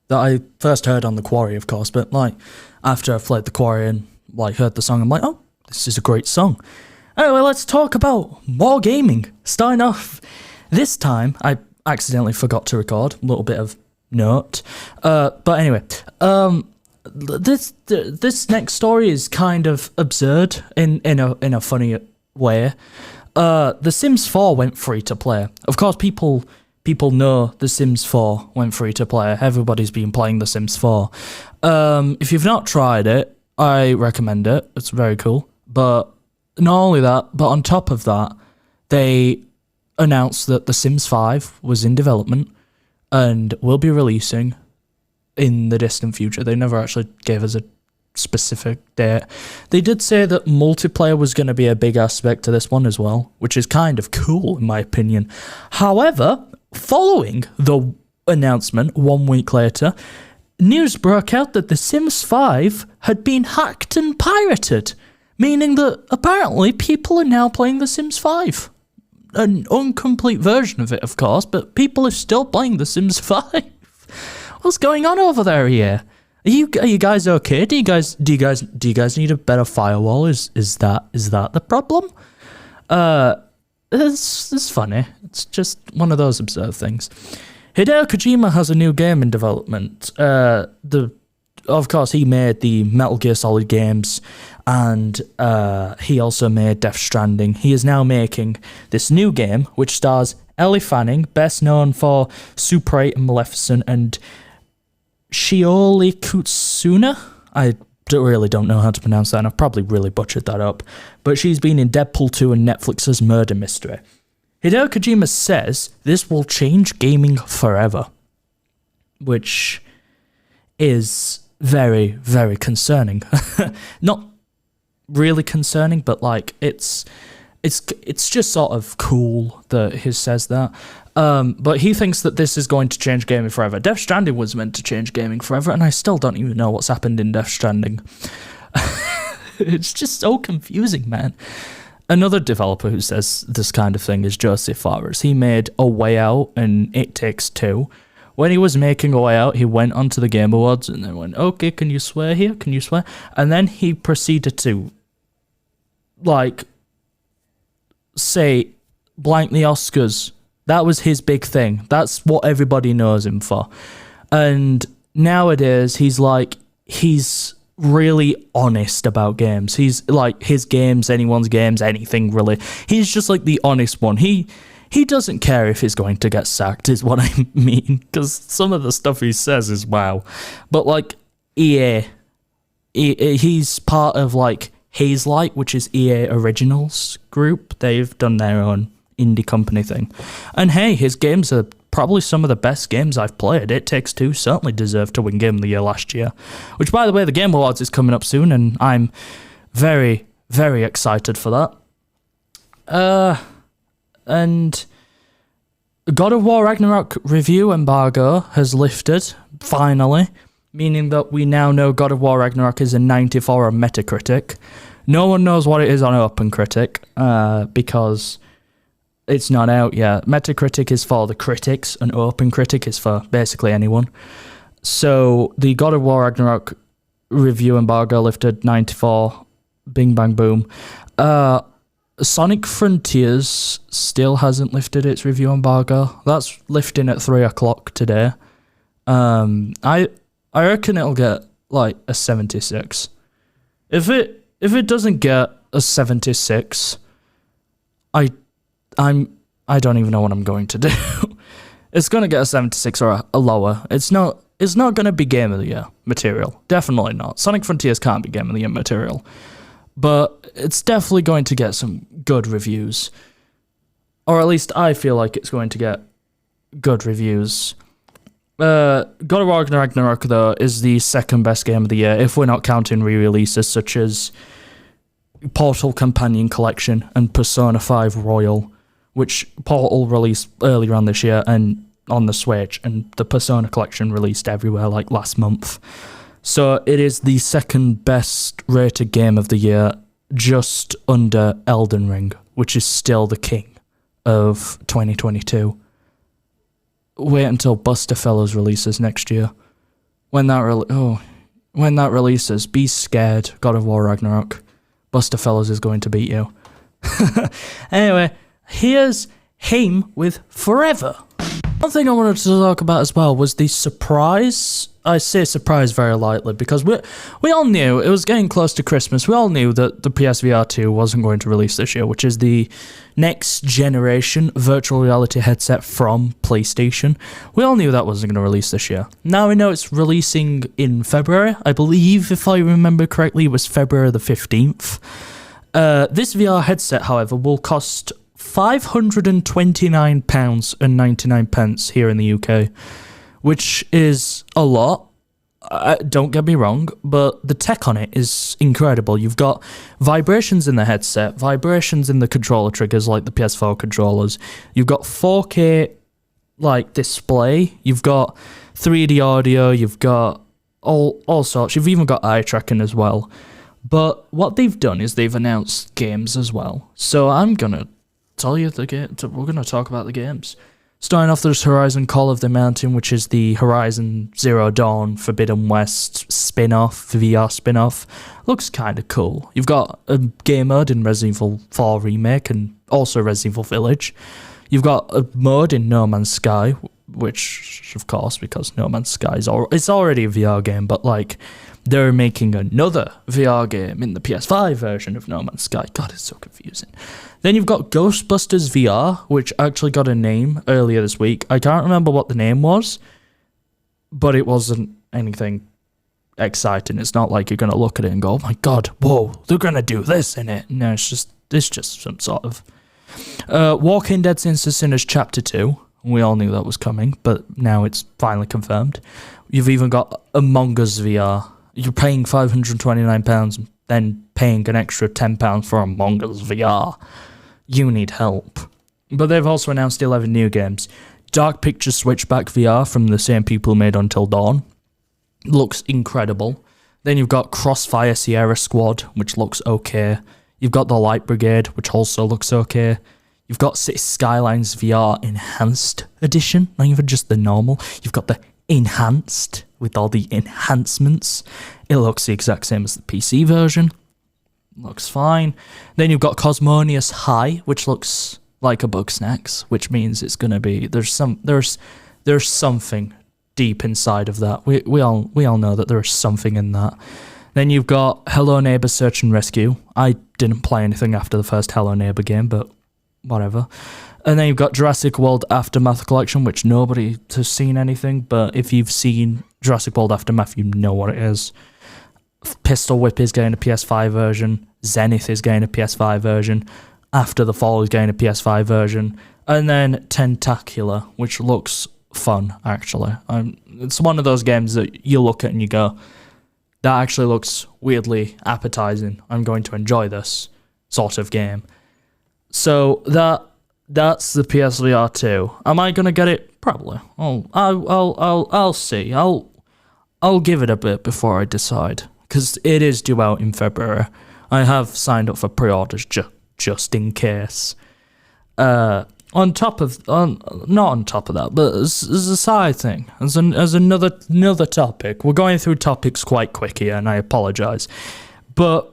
that I first heard on The Quarry, of course, but like after I played The Quarry and like heard the song, I'm like, oh, this is a great song. Anyway, let's talk about more gaming. Starting off this time, I accidentally forgot to record, a little bit of note. But anyway, this next story is kind of absurd in a funny way. The Sims 4 went free to play. Of course, people know The Sims 4 went free to play. Everybody's been playing The Sims 4. If you've not tried it, I recommend it. It's very cool. But not only that, but on top of that, they announced that The Sims 5 was in development and will be releasing in the distant future. They never actually gave us a specific date. They did say that multiplayer was going to be a big aspect to this one as well, which is kind of cool in my opinion. However, following the announcement 1 week later, news broke out that The Sims 5 had been hacked and pirated, meaning that apparently people are now playing The Sims 5. An incomplete version of it, of course, but people are still playing The Sims 5. What's going on over there here? Are you guys okay? Do you guys need a better firewall? Is that the problem? It's funny. It's just one of those absurd things. Hideo Kojima has a new game in development. Of course, he made the Metal Gear Solid games, and he also made Death Stranding. He is now making this new game, which stars Ellie Fanning, best known for Super 8 and Maleficent, and Shioli Kutsuna. I really don't know how to pronounce that, and I've probably really butchered that up. But she's been in Deadpool 2 and Netflix's Murder Mystery. Hideo Kojima says this will change gaming forever, which is very, very concerning. Not really concerning, but like it's just sort of cool that he says that. But he thinks that this is going to change gaming forever. Death Stranding was meant to change gaming forever, and I still don't even know what's happened in Death Stranding. It's just so confusing, man. Another developer who says this kind of thing is Joseph Fares. He made A Way Out and It Takes Two. When he was making A Way Out, he went onto the Game Awards and they went, okay, can you swear here? Can you swear? And then he proceeded to, like, say, blank the Oscars. That was his big thing. That's what everybody knows him for. And nowadays, he's really honest about games. He's like his games, anyone's games, anything really. He's just like the honest one. He doesn't care if he's going to get sacked, is what I mean. Because some of the stuff he says is wow. But like EA, he's part of like Hazelight, which is EA Originals group. They've done their own indie company thing. And hey, his games are probably some of the best games I've played. It Takes Two certainly deserved to win Game of the Year last year. Which, by the way, the Game Awards is coming up soon, and I'm very, very excited for that. And God of War Ragnarök review embargo has lifted, finally, meaning that we now know God of War Ragnarök is a 94 on Metacritic. No one knows what it is on OpenCritic, because it's not out yet. Metacritic is for the critics, and OpenCritic is for basically anyone. So the God of War Ragnarök review embargo lifted, 94, bing bang boom. Sonic Frontiers still hasn't lifted its review embargo. That's lifting at 3 o'clock today. I reckon it'll get like a 76. If it doesn't get a 76, I don't even know what I'm going to do. It's going to get a 76 or a lower. It's not going to be Game of the Year material. Definitely not. Sonic Frontiers can't be Game of the Year material. But it's definitely going to get some good reviews. Or at least I feel like it's going to get good reviews. God of War Ragnarök, though, is the second best game of the year, if we're not counting re-releases such as Portal Companion Collection and Persona 5 Royal, which Portal released earlier on this year and on the Switch, and the Persona Collection released everywhere like last month. So it is the second best rated game of the year, just under Elden Ring, which is still the king of 2022. Wait until Buster Fellows releases next year. when that releases, be scared. God of War Ragnarok. Buster Fellows is going to beat you. Anyway, here's him with Forever. One thing I wanted to talk about as well was the surprise. I say surprise very lightly because we all knew it was getting close to Christmas. We all knew that the PSVR 2 wasn't going to release this year, which is the next generation virtual reality headset from PlayStation. We all knew that wasn't going to release this year. Now we know it's releasing in February. I believe, if I remember correctly, it was February the 15th. This VR headset, however, will cost £529.99 here in the UK, which is a lot. Don't get me wrong, but the tech on it is incredible. You've got vibrations in the headset, vibrations in the controller triggers like the PS4 controllers. You've got 4K like display. You've got 3D audio. You've got all sorts. You've even got eye tracking as well. But what they've done is they've announced games as well. So I'm gonna tell you we're gonna talk about the games. Starting off, there's Horizon Call of the Mountain, which is the Horizon Zero Dawn Forbidden West spin-off, VR spin-off. Looks kind of cool. You've got a game mode in Resident Evil 4 Remake and also Resident Evil Village. You've got a mode in No Man's Sky, which, of course, because No Man's Sky it's already a VR game, but like they're making another VR game in the PS5 version of No Man's Sky. God, it's so confusing. Then you've got Ghostbusters VR, which actually got a name earlier this week. I can't remember what the name was, but it wasn't anything exciting. It's not like you're going to look at it and go, oh my God, whoa, they're going to do this in it. No, it's just some sort of... Walking Dead Since the Sinners Chapter 2. We all knew that was coming, but now it's finally confirmed. You've even got Among Us VR. You're paying £529 and then paying an extra £10 for Among Us VR. You need help. But they've also announced 11 new games. Dark Pictures Switchback VR from the same people who made Until Dawn. Looks incredible. Then you've got Crossfire Sierra Squad, which looks okay. You've got The Light Brigade, which also looks okay. You've got City Skylines VR Enhanced Edition, not even just the normal. You've got the Enhanced, with all the enhancements. It looks the exact same as the PC version. Looks fine. Then you've got Cosmonius High, which looks like a Bugsnax, which means it's going to be... There's something deep inside of that. We all know that there is something in that. Then you've got Hello Neighbor Search and Rescue. I didn't play anything after the first Hello Neighbor game, but whatever. And then you've got Jurassic World Aftermath Collection, which nobody has seen anything, but if you've seen Jurassic World Aftermath, you know what it is. Pistol Whip is getting a PS5 version. Zenith is getting a PS5 version. After the Fall is getting a PS5 version. And then Tentacular, which looks fun, actually. It's one of those games that you look at and you go, that actually looks weirdly appetizing. I'm going to enjoy this sort of game. So that's the PSVR 2. Am I gonna get it? Probably. I'll see. I'll give it a bit before I decide, because it is due out in February. I have signed up for pre-orders just in case. Not on top of that, but as a side thing, as another topic. We're going through topics quite quick here, and I apologize, but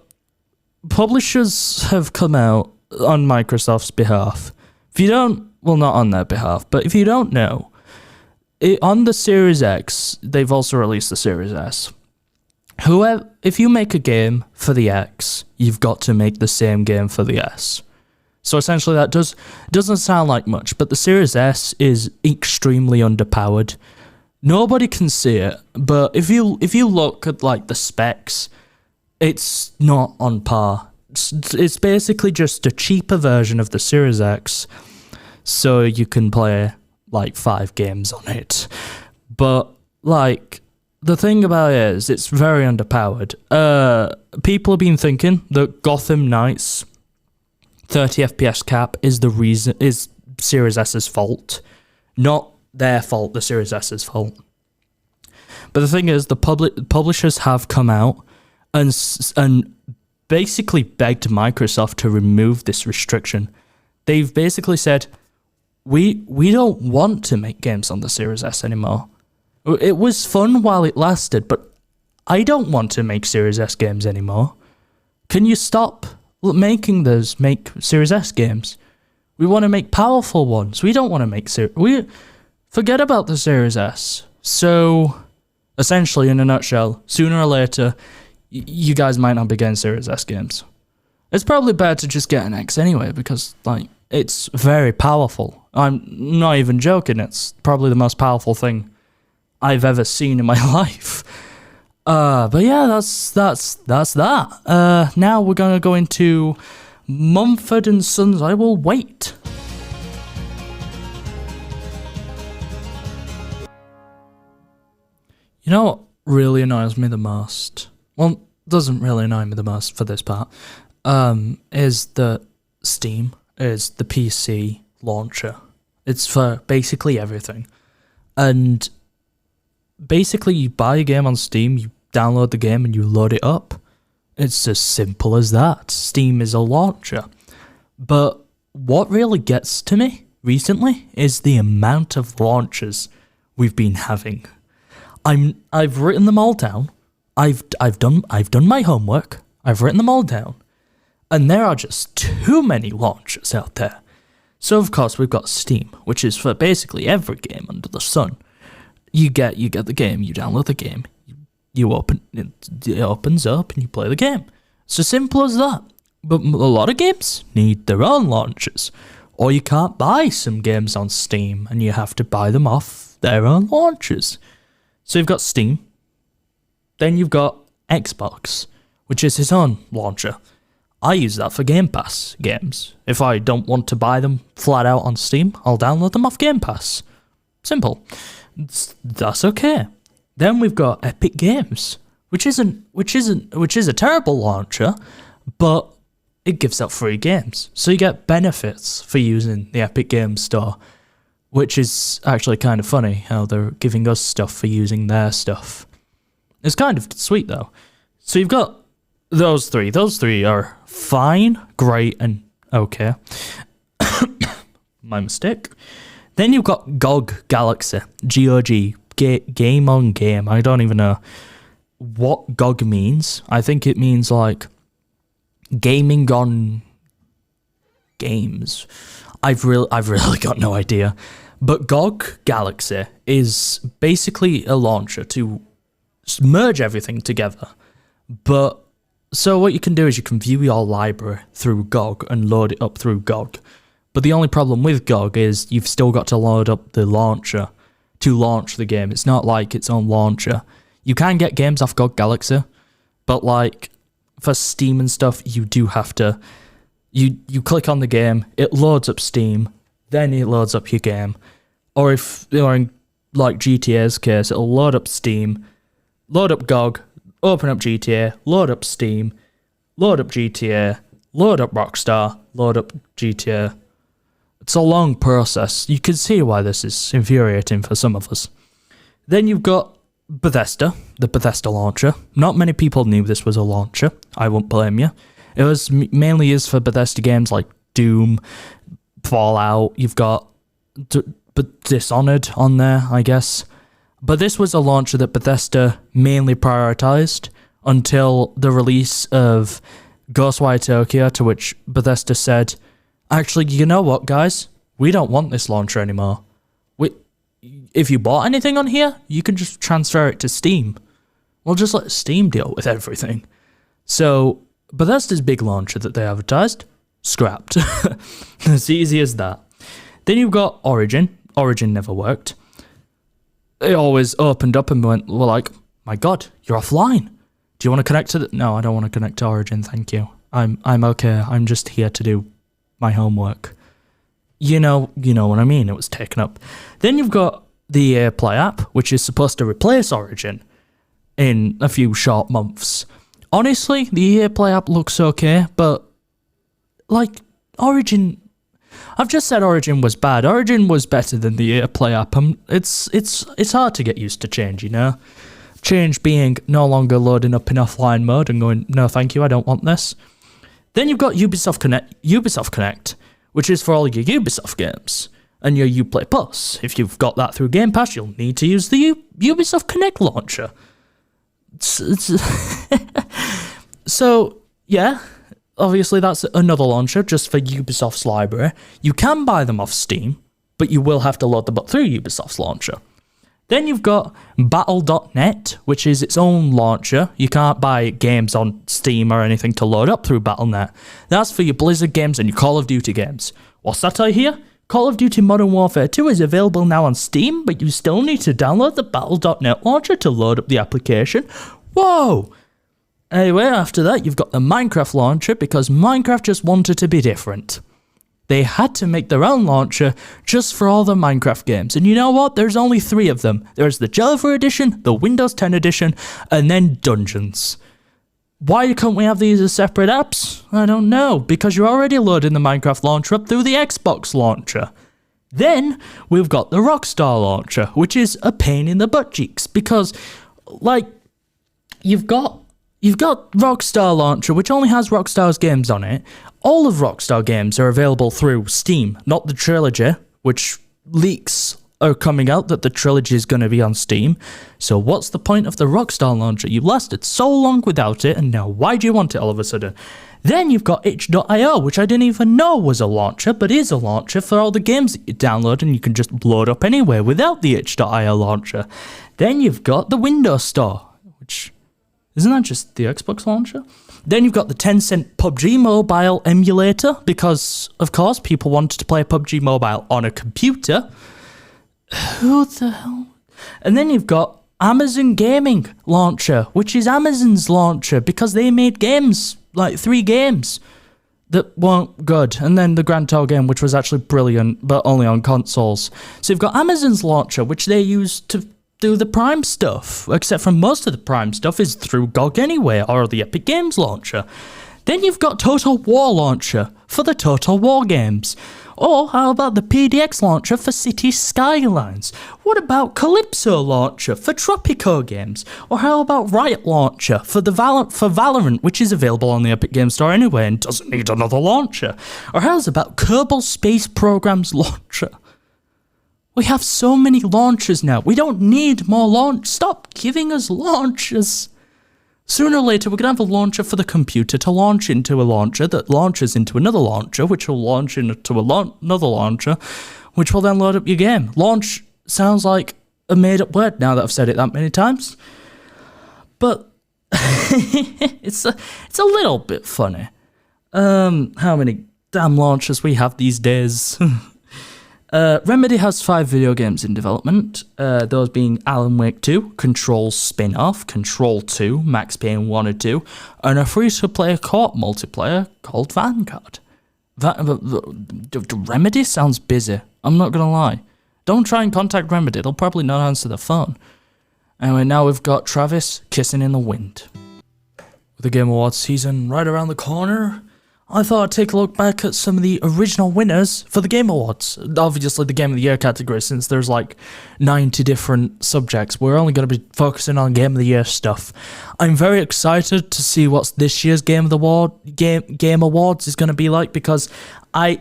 publishers have come out on Microsoft's behalf. If you don't, well, not on their behalf, but if you don't know, on the Series X, they've also released the Series S. If you make a game for the X, you've got to make the same game for the S. So essentially that doesn't sound like much, but the Series S is extremely underpowered. Nobody can see it, but if you look at like the specs, it's not on par. It's basically just a cheaper version of the Series X, so you can play like 5 games on it. But like the thing about it is it's very underpowered. People have been thinking that Gotham Knights 30 FPS cap is Series S's fault, not their fault. The Series S's fault. But the thing is, the publishers have come out and basically begged Microsoft to remove this restriction. They've basically said, we don't want to make games on the Series S anymore. It was fun while it lasted, but I don't want to make Series S games anymore. Can you stop making make Series S games? We want to make powerful ones. We don't want to make forget about the Series S. So, essentially, in a nutshell, sooner or later, you guys might not be getting Series S games. It's probably better to just get an X anyway, because, like, it's very powerful. I'm not even joking. It's probably the most powerful thing I've ever seen in my life. But yeah, that's that. Now we're gonna go into Mumford and Sons. I Will Wait. You know what really annoys me the most? Well, doesn't really annoy me the most for this part. Is that Steam is the PC launcher. It's for basically everything. And basically you buy a game on Steam, you download the game and you load it up. It's as simple as that. Steam is a launcher. But what really gets to me recently is the amount of launchers we've been having. I've written them all down. I've done my homework. I've written them all down. And there are just too many launchers out there. So of course we've got Steam, which is for basically every game under the sun. You get the game, you download the game, you open it opens up and you play the game. It's as simple as that. But a lot of games need their own launchers, or you can't buy some games on Steam and you have to buy them off their own launchers. So you've got Steam, then you've got Xbox, which is its own launcher. I use that for Game Pass games. If I don't want to buy them flat out on Steam, I'll download them off Game Pass. Simple. That's okay. Then we've got Epic Games, which is a terrible launcher, but it gives out free games. So you get benefits for using the Epic Games Store, which is actually kind of funny how they're giving us stuff for using their stuff. It's kind of sweet though. So you've got those three. Those three are fine, great, and okay. My mistake. Then you've got GOG Galaxy, GOG, Game on Game. I don't even know what GOG means. I think it means like gaming on games. I've really got no idea. But GOG Galaxy is basically a launcher to merge everything together. But so what you can do is you can view your library through GOG and load it up through GOG. But the only problem with GOG is you've still got to load up the launcher to launch the game. It's not like its own launcher. You can get games off GOG Galaxy, but like for Steam and stuff, you do have to. You click on the game, it loads up Steam, then it loads up your game. Or if you're in like GTA's case, it'll load up Steam, load up GOG, open up GTA, load up Steam, load up GTA, load up Rockstar, load up GTA. It's a long process. You can see why this is infuriating for some of us. Then you've got Bethesda, the Bethesda launcher. Not many people knew this was a launcher. I won't blame you. It was mainly used for Bethesda games like Doom, Fallout. You've got Dishonored on there, I guess. But this was a launcher that Bethesda mainly prioritized until the release of Ghostwire Tokyo, to which Bethesda said, actually, you know what, guys? We don't want this launcher anymore. If you bought anything on here, you can just transfer it to Steam. We'll just let Steam deal with everything. So, Bethesda's big launcher that they advertised, scrapped. As easy as that. Then you've got Origin. Origin never worked. It always opened up and went, well, like, my God, you're offline. Do you want to connect to No, I don't want to connect to Origin, thank you. I'm okay. I'm just here to do my homework. You know what I mean. It was taken up. Then you've got the EA Play app, which is supposed to replace Origin in a few short months. Honestly, the EA Play app looks okay, but like Origin, I've just said Origin was bad. Origin was better than the EA Play app. It's hard to get used to change, you know. Change being no longer loading up in offline mode and going, no, thank you, I don't want this. Then you've got Ubisoft Connect, which is for all your Ubisoft games. and your Uplay Plus. If you've got that through Game Pass, you'll need to use the Ubisoft Connect launcher. So, yeah, obviously that's another launcher just for Ubisoft's library. You can buy them off Steam, but you will have to load them up through Ubisoft's launcher. Then you've got Battle.net, which is its own launcher. You can't buy games on Steam or anything to load up through Battle.net. That's for your Blizzard games and your Call of Duty games. What's that I hear? Call of Duty Modern Warfare 2 is available now on Steam, but you still need to download the Battle.net launcher to load up the application. Whoa! Anyway, after that, you've got the Minecraft launcher, because Minecraft just wanted to be different. They had to make their own launcher just for all the Minecraft games. And you know what? There's only 3 of them. There's the Java edition, the Windows 10 edition, and then Dungeons. Why can't we have these as separate apps? I don't know. Because you're already loading the Minecraft launcher up through the Xbox launcher. Then, we've got the Rockstar launcher, which is a pain in the butt cheeks. Because, like, you've got Rockstar launcher, which only has Rockstar's games on it. All of Rockstar games are available through Steam, not the Trilogy, which leaks are coming out that the Trilogy is going to be on Steam. So what's the point of the Rockstar launcher? You lasted so long without it, and now why do you want it all of a sudden? Then you've got itch.io, which I didn't even know was a launcher, but is a launcher for all the games that you download, and you can just load up anywhere without the itch.io launcher. Then you've got the Windows Store, which... isn't that just the Xbox launcher? Then you've got the Tencent PUBG Mobile emulator, because, of course, people wanted to play PUBG Mobile on a computer. Who the hell? And then you've got Amazon Gaming launcher, which is Amazon's launcher, because they made games, like 3 games, that weren't good. And then the Grand Tour game, which was actually brilliant, but only on consoles. So you've got Amazon's launcher, which they use to do the Prime stuff, except for most of the Prime stuff is through GOG anyway, or the Epic Games launcher. Then you've got Total War launcher for the Total War games. Or how about the PDX launcher for City Skylines? What about Calypso launcher for Tropico games? Or how about Riot launcher for Valorant, which is available on the Epic Games Store anyway and doesn't need another launcher? Or how's about Kerbal Space Program's launcher? We have so many launchers now. We don't need more launch. Stop giving us launchers. Sooner or later, we're going to have a launcher for the computer to launch into a launcher that launches into another launcher, which will launch into another launcher, which will then load up your game. Launch sounds like a made-up word now that I've said it that many times. But it's a little bit funny. How many damn launchers we have these days. Remedy has 5 video games in development, those being Alan Wake 2, Control spin-off, Control 2, Max Payne 1 and 2, and a free-to-play co-op multiplayer called Vanguard. Remedy sounds busy, I'm not gonna lie. Don't try and contact Remedy, they'll probably not answer the phone. Anyway, now we've got Travis kissing in the wind. With the Game Awards season right around the corner, I thought I'd take a look back at some of the original winners for the Game Awards. Obviously the Game of the Year category, since there's like 90 different subjects. We're only going to be focusing on Game of the Year stuff. I'm very excited to see what this year's Game Awards is going to be like, because I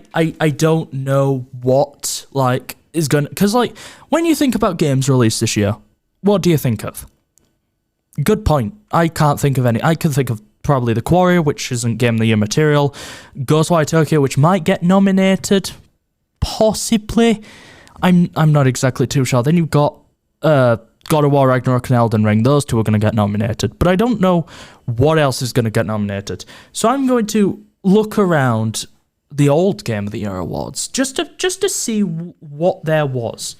don't know what like is going to... Because like, when you think about games released this year, what do you think of? Good point. I can't think of any. I can think of probably The Quarry, which isn't Game of the Year material. Ghostwire Tokyo, which might get nominated, possibly. I'm not exactly too sure. Then you've got God of War Ragnarök and Elden Ring. Those 2 are going to get nominated, but I don't know what else is going to get nominated. So I'm going to look around the old Game of the Year awards just to see what there was.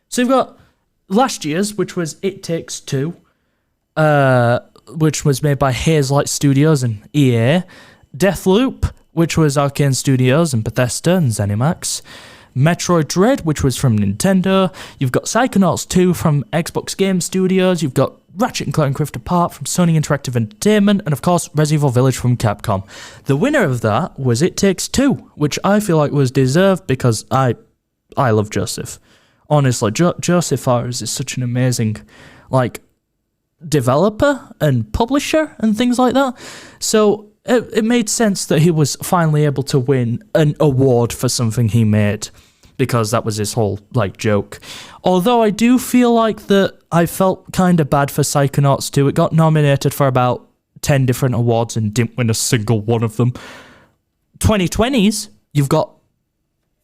So you've got last year's, which was It Takes Two, which was made by Hazelight Studios and EA, Deathloop, which was Arcane Studios and Bethesda and ZeniMax, Metroid Dread, which was from Nintendo, you've got Psychonauts 2 from Xbox Game Studios, you've got Ratchet & Clank Rift Apart from Sony Interactive Entertainment, and of course Resident Evil Village from Capcom. The winner of that was It Takes Two, which I feel like was deserved because I love Joseph. Honestly, Joseph Fares is such an amazing, like, developer and publisher and things like that. So it made sense that he was finally able to win an award for something he made. because that was his whole, like, joke. Although I do feel like that I felt kind of bad for Psychonauts 2. It got nominated for about 10 different awards and didn't win a single one of them. 2020s, you've got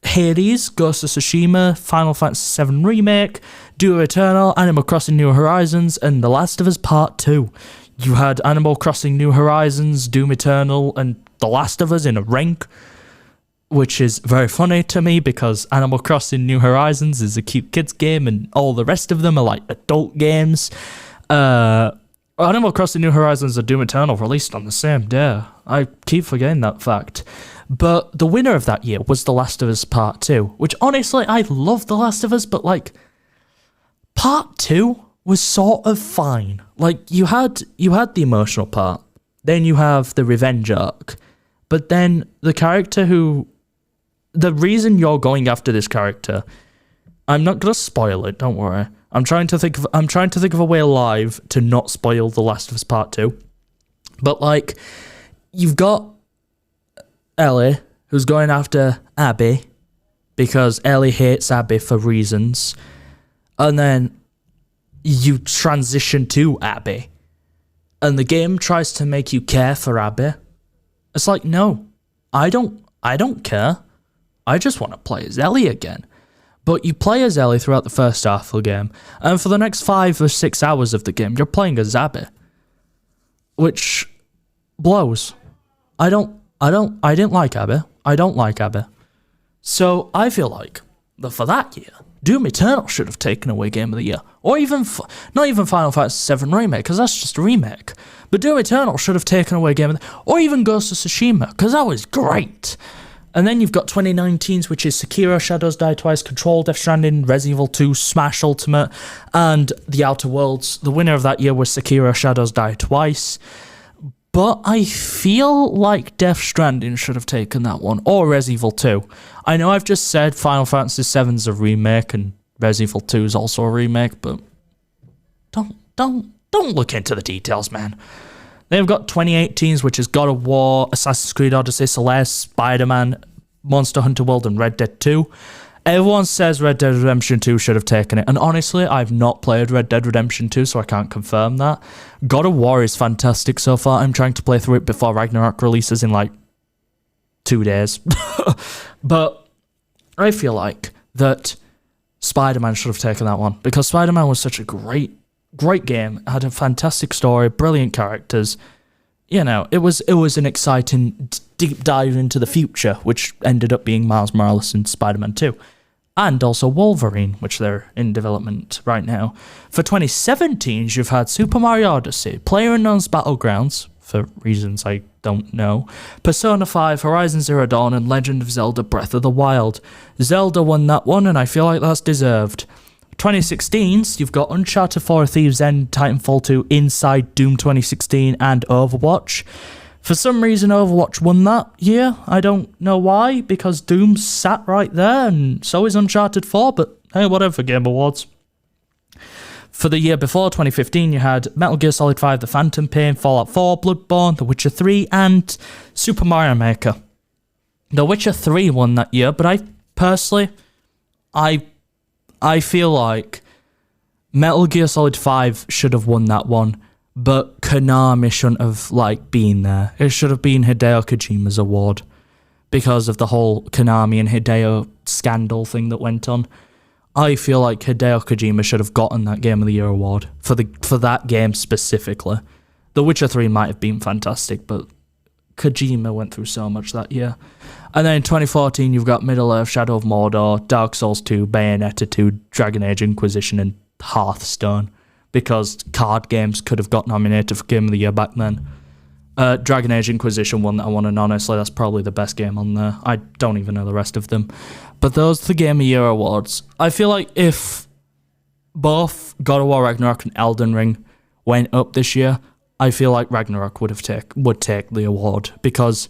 Hades, Ghost of Tsushima, Final Fantasy VII Remake, Doom Eternal, Animal Crossing New Horizons, and The Last of Us Part 2. You had Animal Crossing New Horizons, Doom Eternal, and The Last of Us in a rank, which is very funny to me because Animal Crossing New Horizons is a cute kids game and all the rest of them are like adult games. Animal Crossing New Horizons and Doom Eternal released on the same day. I keep forgetting that fact. But the winner of that year was The Last of Us Part 2, which honestly, I love The Last of Us, but like, Part 2 was sort of fine. Like, you had the emotional part, then you have the revenge arc, but then the character the reason you're going after this character, I'm not gonna spoil it, don't worry. I'm trying to think of a way live to not spoil The Last of Us Part 2. But like, you've got Ellie, who's going after Abby, because Ellie hates Abby for reasons. And then you transition to Abby. And the game tries to make you care for Abby. It's like, no, I don't care. I just want to play as Ellie again. But you play as Ellie throughout the first half of the game, and for the next 5 or 6 hours of the game, you're playing as Abby. Which blows. I didn't like Abby. I don't like Abby. So I feel like that for that year, Doom Eternal should have taken away Game of the Year. Or even, not even Final Fantasy VII Remake, because that's just a remake. But Doom Eternal should have taken away Game of the Year. Or even Ghost of Tsushima, because that was great. And then you've got 2019's, which is Sekiro, Shadows Die Twice, Control, Death Stranding, Resident Evil 2, Smash Ultimate, and The Outer Worlds. The winner of that year was Sekiro, Shadows Die Twice. But I feel like Death Stranding should have taken that one, or Resident Evil 2. I know I've just said Final Fantasy VII's a remake, and Resident Evil 2 is also a remake, but don't look into the details, man. They've got 2018's, which is God of War, Assassin's Creed Odyssey, Celeste, Spider-Man, Monster Hunter World, and Red Dead 2. Everyone says Red Dead Redemption 2 should have taken it, and honestly, I've not played Red Dead Redemption 2, so I can't confirm that. God of War is fantastic so far. I'm trying to play through it before Ragnarok releases in like 2 days. But I feel like that Spider-Man should have taken that one, because Spider-Man was such a great game. It had a fantastic story, brilliant characters. You know, it was an exciting deep dive into the future, which ended up being Miles Morales and Spider-Man 2. And also Wolverine, which they're in development right now. For 2017, you've had Super Mario Odyssey, PlayerUnknown's Battlegrounds, for reasons I don't know, Persona 5, Horizon Zero Dawn, and Legend of Zelda Breath of the Wild. Zelda won that one, and I feel like that's deserved. 2016's, you've got Uncharted 4, Thieves End, Titanfall 2, Inside, Doom 2016, and Overwatch. For some reason, Overwatch won that year. I don't know why, because Doom sat right there, and so is Uncharted 4, but hey, whatever, Game Awards. For the year before, 2015, you had Metal Gear Solid 5, The Phantom Pain, Fallout 4, Bloodborne, The Witcher 3, and Super Mario Maker. The Witcher 3 won that year, but I personally, I feel like Metal Gear Solid 5 should have won that one, but Konami shouldn't have, like, been there. It should have been Hideo Kojima's award because of the whole Konami and Hideo scandal thing that went on. I feel like Hideo Kojima should have gotten that Game of the Year award for that game specifically. The Witcher 3 might have been fantastic, but Kojima went through so much that year. And then in 2014, you've got Middle-earth, Shadow of Mordor, Dark Souls 2, Bayonetta 2, Dragon Age Inquisition, and Hearthstone, because card games could have got nominated for Game of the Year back then. Dragon Age Inquisition won that one, and honestly, that's probably the best game on there. I don't even know the rest of them. But those are the Game of the Year awards. I feel like if both God of War Ragnarok and Elden Ring went up this year, I feel like Ragnarok would take the award, because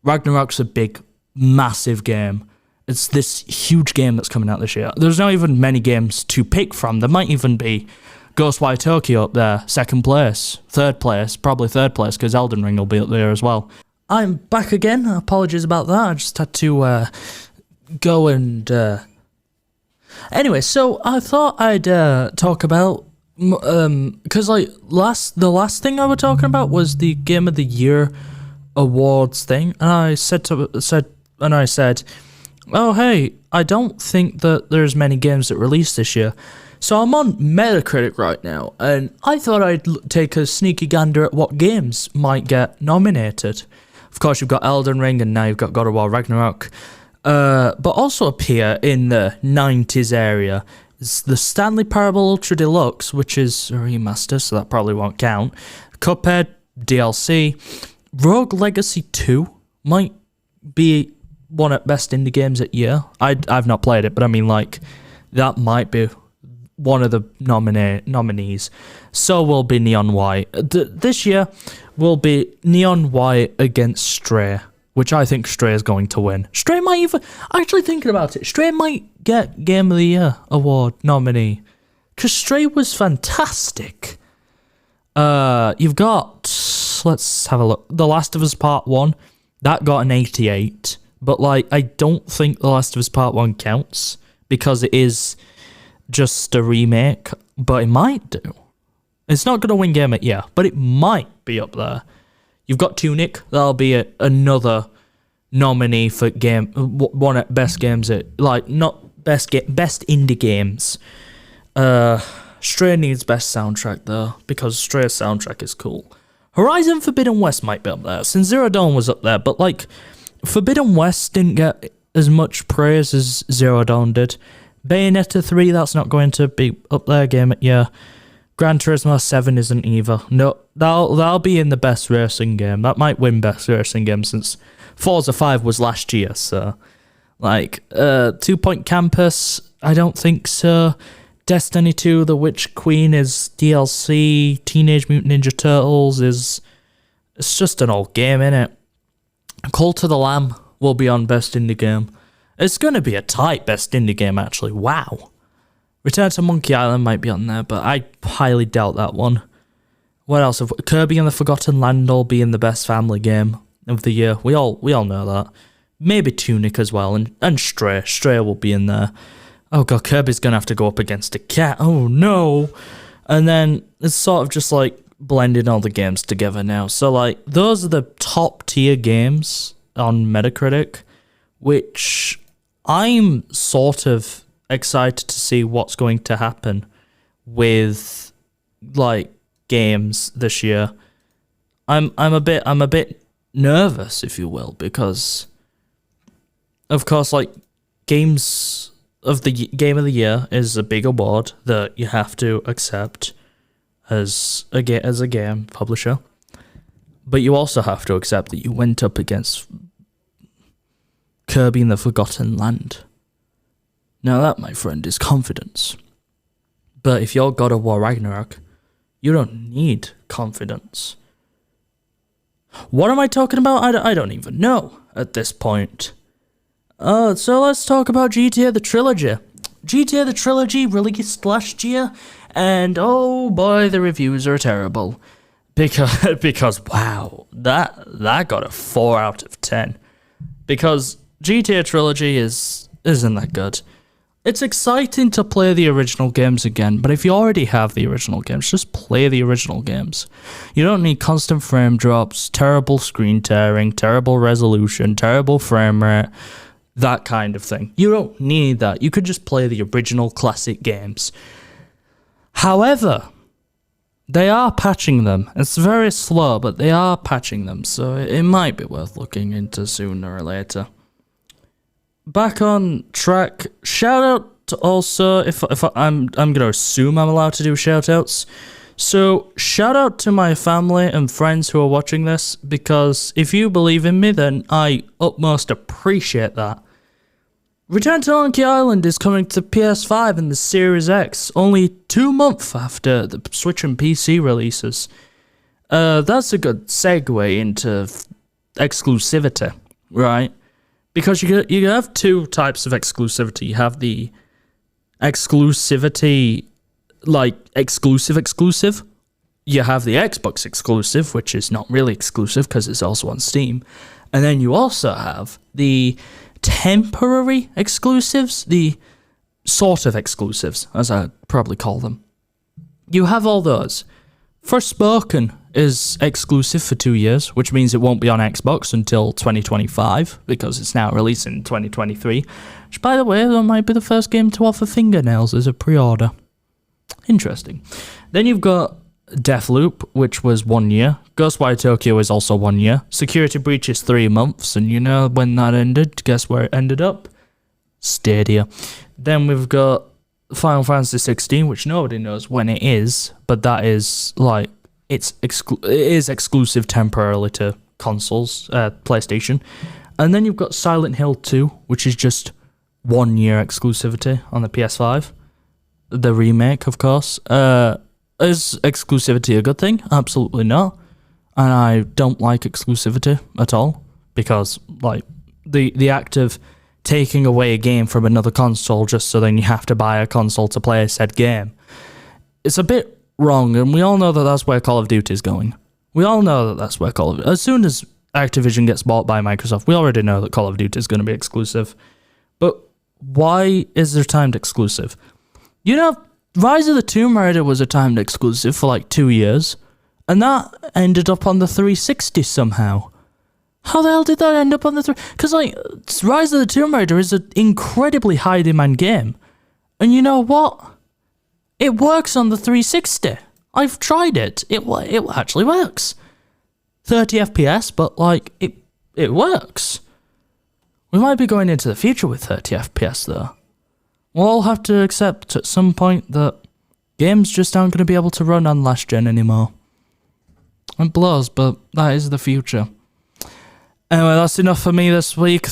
Ragnarok's a big, massive game. It's this huge game that's coming out this year. There's not even many games to pick from. There might even be Ghostwire Tokyo up there, second place, probably third place, because Elden Ring will be up there as well. I'm back again. Apologies about that. I just had to go and anyway, so I thought I'd talk about because like the last thing I was talking about was the Game of the Year awards thing, and I said, oh hey, I don't think that there's many games that released this year. So I'm on Metacritic right now, and I thought I'd take a sneaky gander at what games might get nominated. Of course, you've got Elden Ring, and now you've got God of War Ragnarok. But also up here in the 90s area is the Stanley Parable Ultra Deluxe, which is a remaster, so that probably won't count. Cuphead, DLC. Rogue Legacy 2 might be one at best indie games at year. I've not played it, but I mean, like, that might be one of the nominees. So will be Neon White. This year will be Neon White against Stray, which I think Stray is going to win. Stray might even... Actually, thinking about it, Stray might get Game of the Year award nominee. Because Stray was fantastic. You've got... Let's have a look. The Last of Us Part 1. That got an 88. But, like, I don't think The Last of Us Part 1 counts. Because it is just a remake. But it might do. It's not going to win Game of the Year. But it might be up there. You've got Tunic. That'll be another nominee for one at best games. Like, not best indie games. Stray needs best soundtrack, though. Because Stray's soundtrack is cool. Horizon Forbidden West might be up there. Since Zero Dawn was up there. But, like, Forbidden West didn't get as much praise as Zero Dawn did. Bayonetta 3, that's not going to be up there. Game at year. Gran Turismo 7 isn't either. No, that'll be in the best racing game. That might win best racing game since Forza 5 was last year. So, like, 2 Point Campus, I don't think so. Destiny 2, The Witch Queen is DLC. Teenage Mutant Ninja Turtles it's just an old game, innit? Cult of the Lamb will be on best indie game. It's going to be a tight best indie game, actually. Wow. Return to Monkey Island might be on there, but I highly doubt that one. What else? Kirby and the Forgotten Land will be in the best family game of the year. We all know that. Maybe Tunic as well, and Stray. Stray will be in there. Oh god, Kirby's going to have to go up against a cat. Oh no. And then it's sort of just like blending all the games together now. So like, those are the top tier games on Metacritic, which I'm sort of excited to see what's going to happen with like games this year. I'm a bit nervous, if you will, because of course, like, games of the Game of the Year is a big award that you have to accept as a game publisher, but you also have to accept that you went up against Kirby and the Forgotten Land. Now that, my friend, is confidence. But if you're God of War Ragnarok, you don't need confidence. What am I talking about? I don't even know at this point. So let's talk about GTA the Trilogy. GTA the Trilogy released last year, and oh boy, the reviews are terrible. Because wow, that got a 4 out of 10. Because GTA Trilogy isn't that good. It's exciting to play the original games again, but if you already have the original games, just play the original games. You don't need constant frame drops, terrible screen tearing, terrible resolution, terrible frame rate, that kind of thing. You don't need that. You could just play the original classic games. However, they are patching them. It's very slow, but they are patching them, so it might be worth looking into sooner or later. Back on track, shout out to also, if I'm going to assume I'm allowed to do shout outs. So shout out to my family and friends who are watching this, because if you believe in me, then I utmost appreciate that. Return to Monkey Island is coming to PS5 and the Series X only 2 months after the Switch and PC releases. That's a good segue into exclusivity, right? Because you have two types of exclusivity. You have the exclusivity, like exclusive. You have the Xbox exclusive, which is not really exclusive because it's also on Steam. And then you also have the temporary exclusives, the sort of exclusives, as I'd probably call them. You have all those. Forspoken is exclusive for 2 years, which means it won't be on Xbox until 2025, because it's now released in 2023. Which, by the way, that might be the first game to offer fingernails as a pre-order. Interesting. Then you've got Deathloop, which was 1 year. Ghostwire Tokyo is also 1 year. Security Breach is 3 months, and you know when that ended? Guess where it ended up? Stadia. Then we've got Final Fantasy 16, which nobody knows when it is, but that is like it is exclusive temporarily to consoles, PlayStation. And then you've got Silent Hill 2, which is just 1 year exclusivity on the PS5. The remake, of course. Is exclusivity a good thing? Absolutely not. And I don't like exclusivity at all, because like the act of taking away a game from another console just so then you have to buy a console to play said game, it's a bit wrong, and we all know that that's where Call of Duty is going. We all know that that's where Call of Duty... As soon as Activision gets bought by Microsoft, we already know that Call of Duty is going to be exclusive. But why is there timed exclusive? You know, Rise of the Tomb Raider was a timed exclusive for like 2 years, and that ended up on the 360 somehow. How the hell did that end up on the 3... Because, like, Rise of the Tomb Raider is an incredibly high-demand game. And you know what? It works on the 360. I've tried it. It actually works. 30 FPS, but, like, it works. We might be going into the future with 30 FPS, though. We'll all have to accept at some point that games just aren't going to be able to run on last gen anymore. It blows, but that is the future. Anyway, that's enough for me this week.